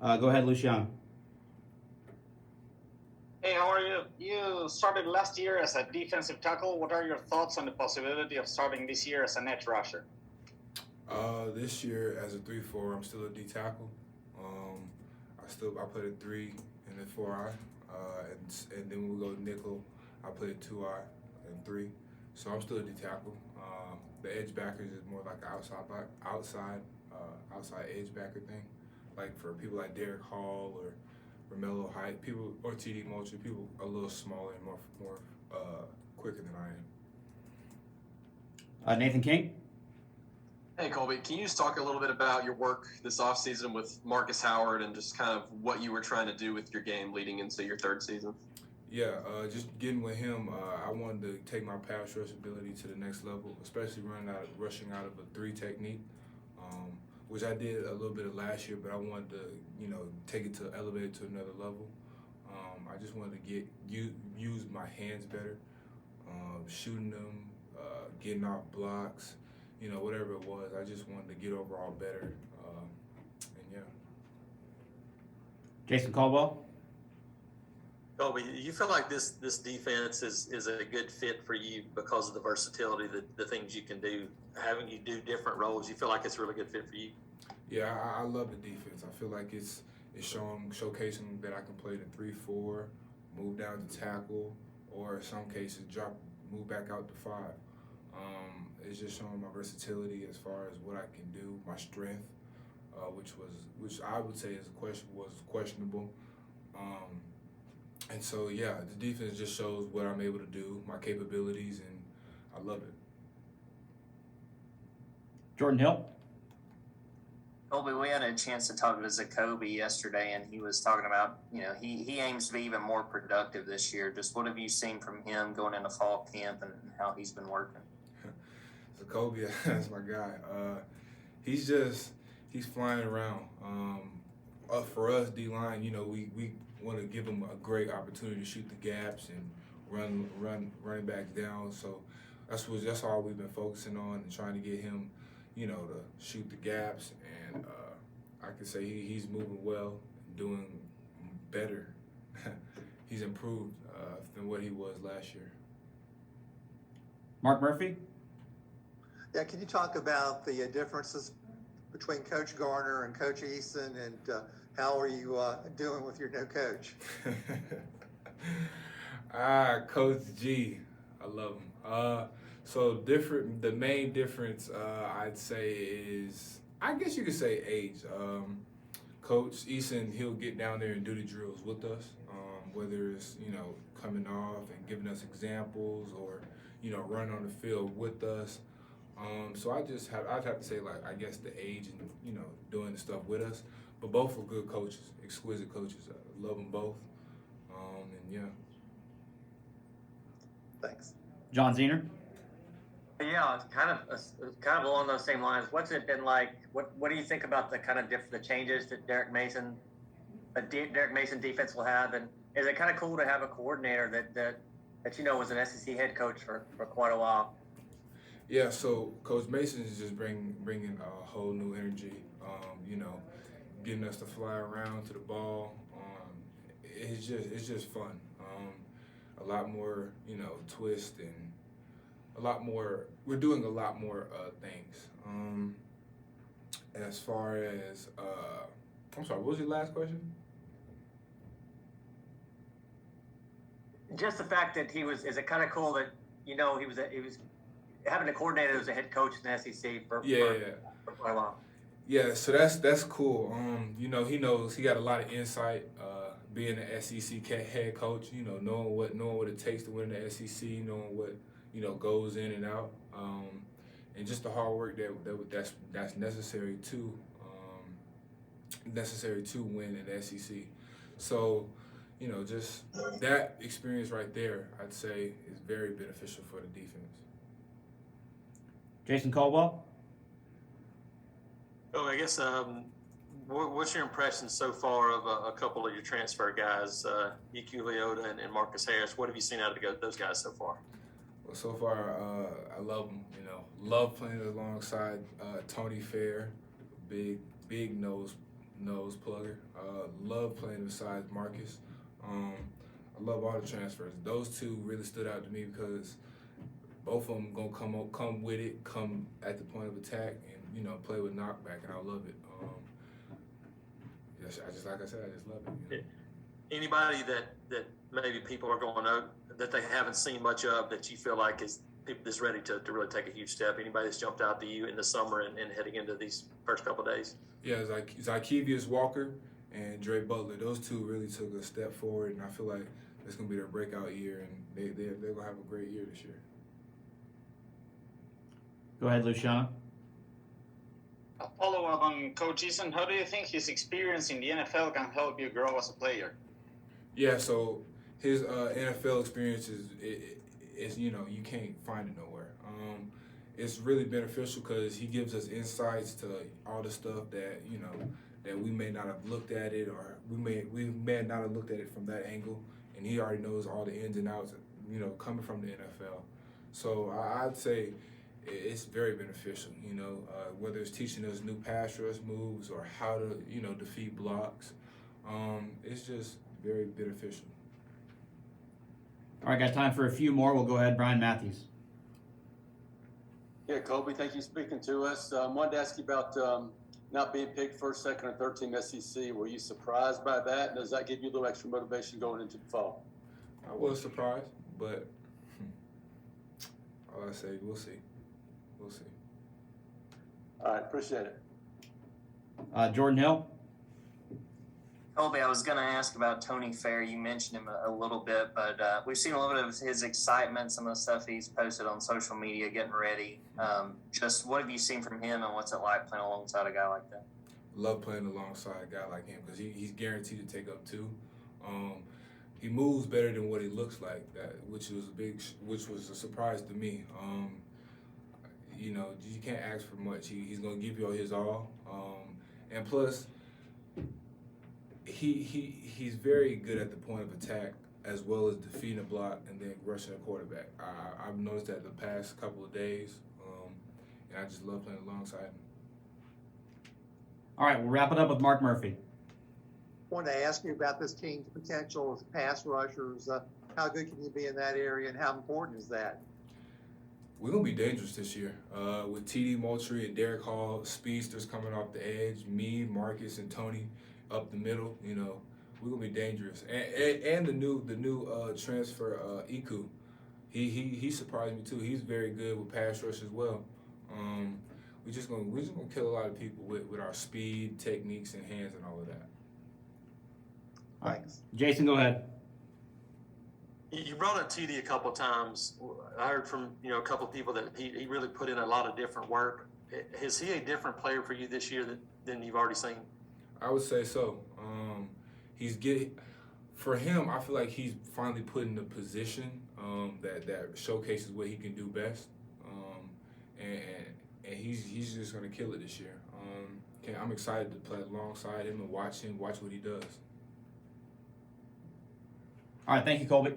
Go ahead, Luciano. Hey, how are you? You started last year as a defensive tackle. What are your thoughts on the possibility of starting this year as an edge rusher? This year as a 3-4, I'm still a D tackle. Um, I played a 3 and a 4 eye, and then when we go nickel, I play a 2 eye and 3. So I'm still a D tackle. The edge backers is more like an outside edge backer thing, like for people like Derek Hall or Romello Height, people or TD Moultrie, people a little smaller and more quicker than I am. Nathan King. Hey, Colby, can you just talk a little bit about your work this offseason with Marcus Howard and just kind of what you were trying to do with your game leading into your third season? Yeah, just getting with him, I wanted to take my pass rush ability to the next level, especially rushing out of a 3 technique, which I did a little bit of last year, but I wanted to, elevate it to another level. I just wanted to use my hands better, shooting them, getting off blocks, whatever it was. I just wanted to get overall better, and yeah. Jason Caldwell. Colby, you feel like this defense is a good fit for you because of the versatility, the things you can do, having you do different roles. You feel like it's a really good fit for you? Yeah, I love the defense. I feel like it's showcasing that I can play the 3-4, move down to tackle, or in some cases move back out to 5. It's just showing my versatility as far as what I can do, my strength, which I would say was questionable. And so, yeah, the defense just shows what I'm able to do, my capabilities, and I love it. Jordan Hill. Colby, we had a chance to talk to Zacoby yesterday, and he was talking about, he aims to be even more productive this year. Just what have you seen from him going into fall camp and how he's been working? Colby, that's my guy. He's flying around. For us, D-line, we want to give him a great opportunity to shoot the gaps and running backs down. So that's all we've been focusing on and trying to get him, to shoot the gaps. And I can say he's moving well, doing better. He's improved than what he was last year. Mark Murphy. Yeah, can you talk about the differences between Coach Garner and Coach Eason, and how are you doing with your new coach? Coach G, I love him. So different. The main difference, I'd say, is I guess you could say age. Coach Eason, he'll get down there and do the drills with us, whether it's coming off and giving us examples or running on the field with us. So I'd have to say, like, I guess the age and doing the stuff with us, but both are good coaches, exquisite coaches. I love them both, and yeah. Thanks. John Zener. Yeah, it's kind of along those same lines. What's it been like? What do you think about the changes that Derek Mason defense will have, and is it kind of cool to have a coordinator that was an SEC head coach for quite a while? Yeah, so Coach Mason is just bringing a whole new energy. Getting us to fly around to the ball. It's just fun. A lot more, twist and a lot more. We're doing a lot more things. As far as, I'm sorry, what was your last question? Just the fact that is it kind of cool that he was having a coordinator that was a head coach in the SEC for quite a while. Yeah, so that's cool. He knows he got a lot of insight. Being an SEC head coach, knowing what it takes to win the SEC, knowing what goes in and out, and just the hard work that's necessary to win in the SEC. So, just that experience right there, I'd say, is very beneficial for the defense. Jason Caldwell. Oh, I guess what's your impression so far of a couple of your transfer guys, EQ Leota and Marcus Harris? What have you seen out of those guys so far? Well, so far, I love them. Love playing alongside Tony Fair, big nose nose plugger. Love playing besides Marcus. I love all the transfers. Those two really stood out to me because both of them gonna come with it, come at the point of attack, and play with knockback, and I love it. Yes, I just love it. Anybody that maybe people are going to that they haven't seen much of that you feel like is ready to really take a huge step? Anybody that's jumped out to you in the summer and heading into these first couple of days? Yeah, it's like Zykevius Walker and Dre Butler. Those two really took a step forward, and I feel like it's gonna be their breakout year, and they're gonna have a great year this year. Go ahead, Luciano. A follow-up on Coach Eason. How do you think his experience in the NFL can help you grow as a player? Yeah, so his NFL experience is you can't find it nowhere. It's really beneficial because he gives us insights to all the stuff that that we may not have looked at it, or we may not have looked at it from that angle, and he already knows all the ins and outs, coming from the NFL. So I'd say it's very beneficial, whether it's teaching us new pass rush moves or how to, defeat blocks. It's just very beneficial. All right, got time for a few more. We'll go ahead, Brian Matthews. Yeah, Colby, thank you for speaking to us. Wanted to ask you about not being picked first, second, or third team SEC. Were you surprised by that? Does that give you a little extra motivation going into the fall? I was surprised, but all I say, we'll see. We'll see. All right, appreciate it. Jordan Hill. Colby, I was going to ask about Tony Fair. You mentioned him a little bit, but we've seen a little bit of his excitement, some of the stuff he's posted on social media, getting ready. Just what have you seen from him, and what's it like playing alongside a guy like that? Love playing alongside a guy like him because he's guaranteed to take up two. He moves better than what he looks like, which was a surprise to me. You can't ask for much. He's gonna give you his all, and plus, he's very good at the point of attack as well as defeating a block and then rushing a quarterback. I've noticed that the past couple of days, and I just love playing alongside him. All right, we'll wrap it up with Mark Murphy. Wanted to ask you about this team's potential as pass rushers. How good can you be in that area, and how important is that? We're going to be dangerous this year. With T.D. Moultrie and Derek Hall, speedsters coming off the edge, me, Marcus, and Tony up the middle, we're going to be dangerous. And the new transfer, Iku, he surprised me too. He's very good with pass rush as well. We're just gonna kill a lot of people with our speed, techniques, and hands and all of that. Thanks. Jason, go ahead. You brought up TD a couple of times. I heard from a couple of people that he really put in a lot of different work. Is he a different player for you this year than you've already seen? I would say so. For him, I feel like he's finally put in a position that showcases what he can do best, and he's just gonna kill it this year. I'm excited to play alongside him and watch what he does. All right, thank you, Colby.